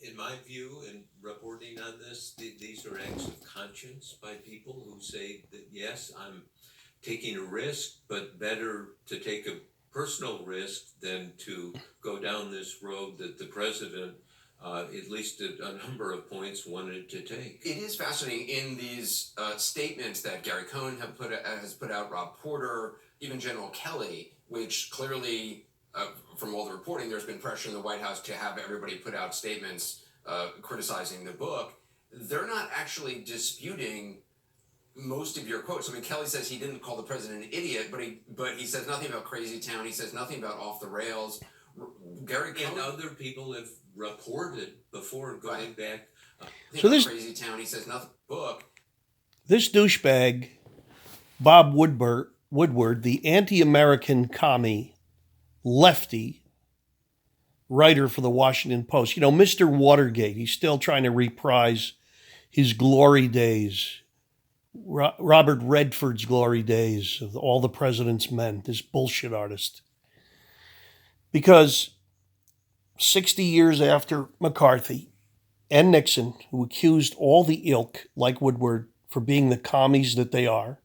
in my view, in reporting on this, these are acts of conscience by people who say that, yes, I'm taking a risk, but better to take a personal risk than to go down this road that the president, at least at a number of points, wanted to take. It is fascinating in these statements that Gary Cohn has put out, Rob Porter, even General Kelly, which clearly, from all the reporting, there's been pressure in the White House to have everybody put out statements criticizing the book. They're not actually disputing most of your quotes. I mean, Kelly says he didn't call the president an idiot, but he says nothing about Crazy Town. He says nothing about Off the Rails. Gary Cohn, and other people have reported before going back. So this Crazy Town, he says nothing. Book. This douchebag, Bob Woodward, the anti-American commie, lefty writer for the Washington Post. You know, Mr. Watergate. He's still trying to reprise his glory days. Robert Redford's glory days of All the President's Men, this bullshit artist. Because 60 years after McCarthy and Nixon, who accused all the ilk, like Woodward, for being the commies that they are,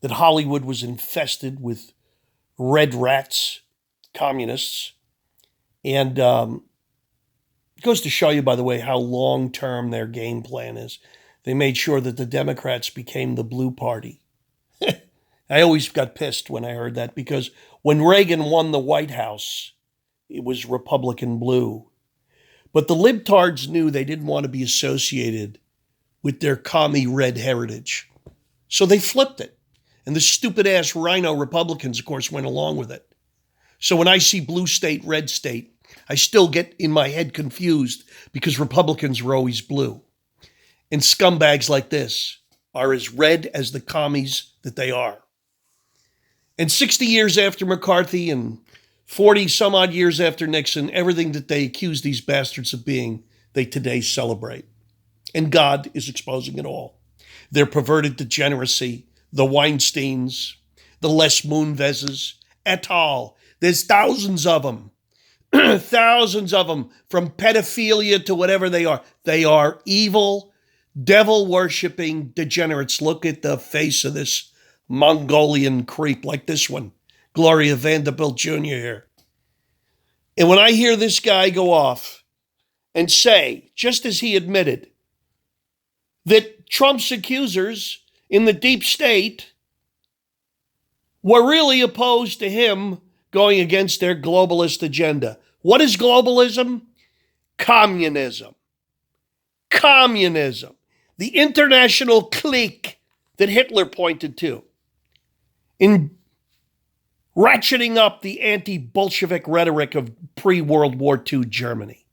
that Hollywood was infested with red rats, communists, and it goes to show you, by the way, how long-term their game plan is. They made sure that the Democrats became the blue party. I always got pissed when I heard that because when Reagan won the White House, it was Republican blue. But the libtards knew they didn't want to be associated with their commie red heritage. So they flipped it. And the stupid-ass rhino Republicans, of course, went along with it. So when I see blue state, red state, I still get in my head confused because Republicans were always blue. And scumbags like this are as red as the commies that they are. And 60 years after McCarthy and 40 some odd years after Nixon, everything that they accuse these bastards of being, they today celebrate. And God is exposing it all. Their perverted degeneracy, the Weinsteins, the Les Moonveses, et al. There's thousands of them. Thousands of them, from pedophilia to whatever they are. They are evil, devil-worshipping degenerates. Look at the face of this Mongolian creep like this one, Gloria Vanderbilt Jr. here. And when I hear this guy go off and say, just as he admitted, that Trump's accusers in the deep state were really opposed to him going against their globalist agenda. What is globalism? Communism. Communism. The international clique that Hitler pointed to in ratcheting up the anti-Bolshevik rhetoric of pre-World War II Germany.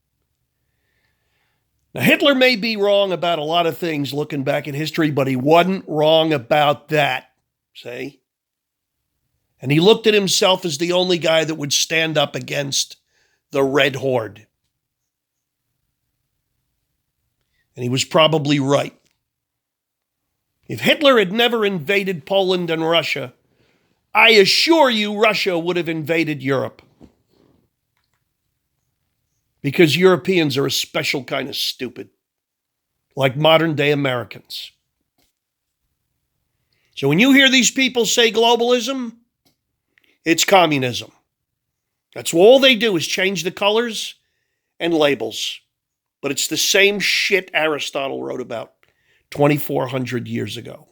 Now, Hitler may be wrong about a lot of things looking back at history, but he wasn't wrong about that, see? And he looked at himself as the only guy that would stand up against the Red Horde. And he was probably right. If Hitler had never invaded Poland and Russia, I assure you Russia would have invaded Europe. Because Europeans are a special kind of stupid, like modern day Americans. So when you hear these people say globalism, it's communism. That's all they do is change the colors and labels. But it's the same shit Aristotle wrote about 2,400 years ago.